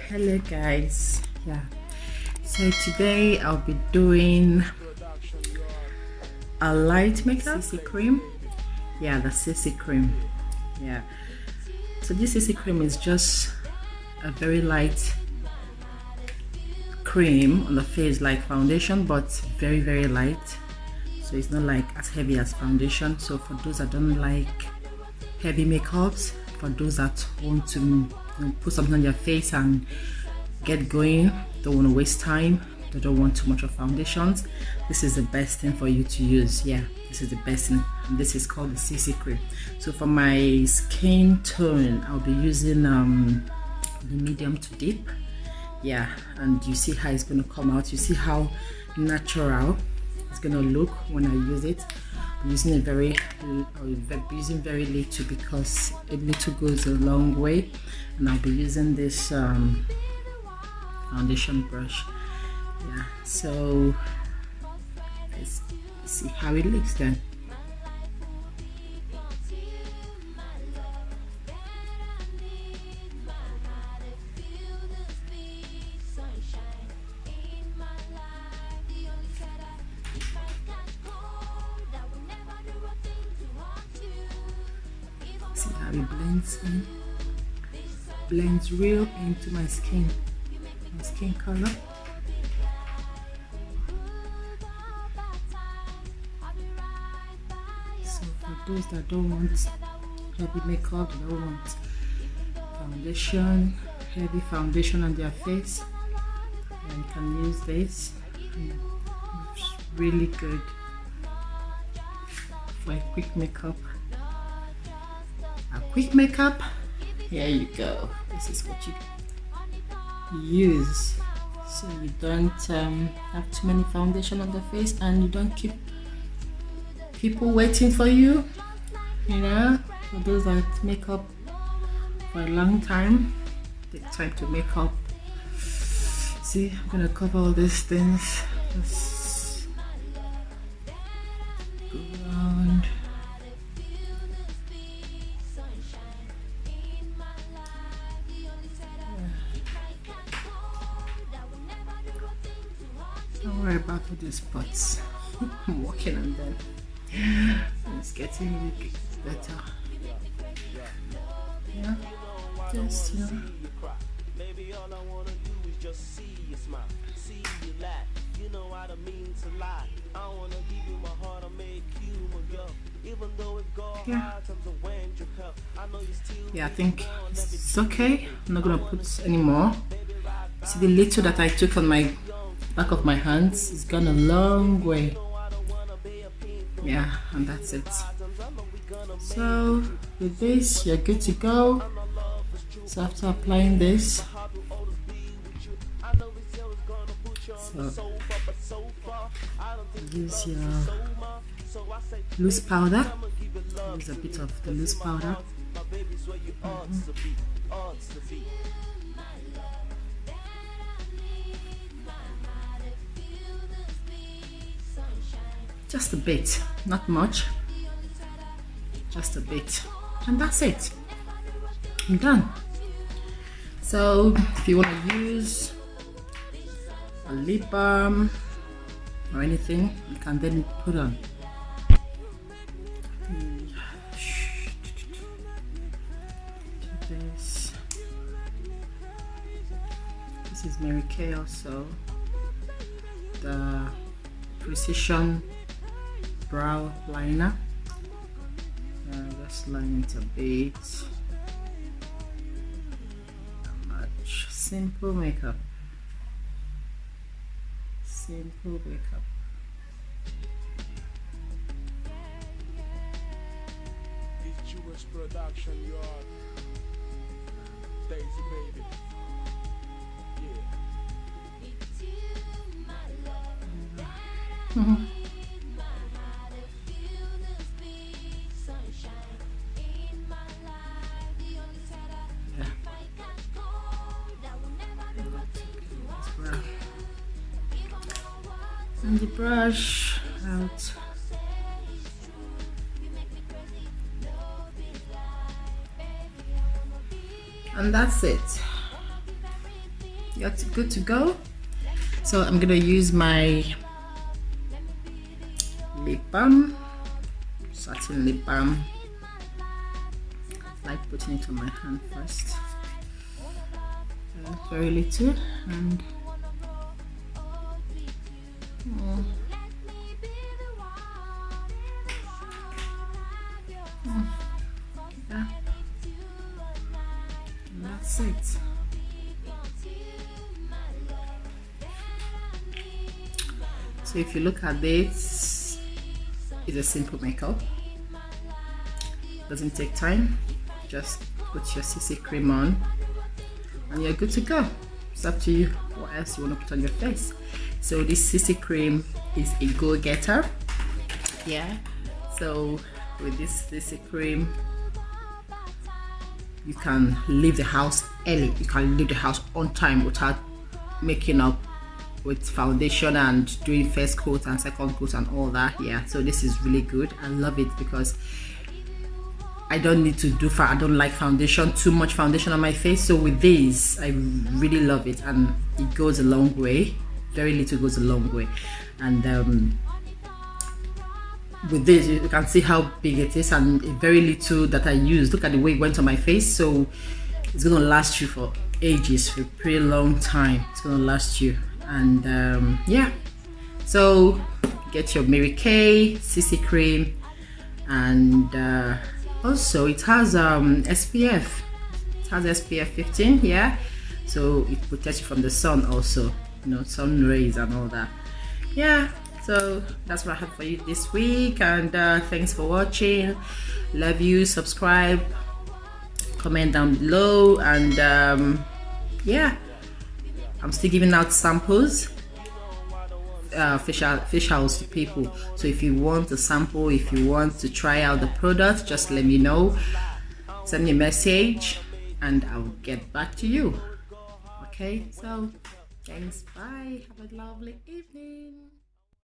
Hello guys, so today I'll be doing a light makeup CC cream. The CC cream. So this CC cream is just a very light cream on the face, like foundation, but very light. So it's not like as heavy as foundation. So for those that don't like heavy makeups, for those that want to put something on their face and get going, don't want to waste time, they don't want too much of foundations, this is the best thing for you to use. This is the best thing, and this is called the CC cream. So for my skin tone, I'll be using the medium to deep. And you see how it's going to come out. You see how natural it's going to look when I use it. I'm using it using very little because a little goes a long way, and I'll be using this foundation brush. So let's see how it looks then. See how it blends in, blends real into my skin color. So for those that don't want heavy makeup, they don't want foundation, heavy foundation on their face, then you can use this. It's really good for a quick makeup. Here you go. This is what you use, so you don't have too many foundation on the face, and you don't keep people waiting for you. For those that make up for a long time, take time to make up. See, I'm gonna cover all these things. Just go around. Don't worry about all these spots. I'm working on them. It's getting better. Just Baby, all I wanna do is just see you smile, see you laugh. You know I don't mean to lie. I wanna give you my heart, I'll make you my girl. Even though it goes hard to when you help. I know you still. I think it's okay. I'm not gonna put any more. See the little that I took on my back of my hands, it's gone a long way. And that's it. So with this, you're good to go. So after applying this, use your loose powder. Use a bit of the loose powder. Just a bit, not much, just a bit, and that's it. I'm done. So if you want to use a lip balm or anything, you can then put on. This is Mary Kay also, the Precision Brow Liner. Just line it a bit. Not much. Simple makeup. Simple makeup. It's Jewish production yard. Daisy baby. Yeah. and the brush out. And that's it. You're good to go. So I'm gonna use my lip balm, satin lip balm. I like putting it on my hand first. Very little, and yeah. And that's it. So if you look at this, it's a simple makeup. Doesn't take time. Just put your CC cream on and you're good to go. It's up to you what else you want to put on your face. So this CC cream is a go-getter. Yeah. So with this CC cream, you can leave the house early. You can leave the house on time without making up with foundation and doing first coat and second coat and all that. Yeah, so this is really good. I love it because I don't need to do I don't like foundation, too much foundation on my face. So with this, I really love it, and it goes a long way. Very little goes a long way. And with this, you can see how big it is, and very little that I use. Look at the way it went on my face. So it's gonna last you for ages, for a pretty long time. It's gonna last you. And yeah, so get your Mary Kay CC cream, and also it has SPF. It has SPF 15. Yeah, so it protects you from the sun also, you know, sun rays and all that. Yeah, so that's what I have for you this week, and thanks for watching. Love you. Subscribe, comment down below, and yeah, I'm still giving out samples, facials to people. So if you want a sample, if you want to try out the product, just let me know. Send me a message and I'll get back to you. Okay, so thanks, bye, have a lovely evening.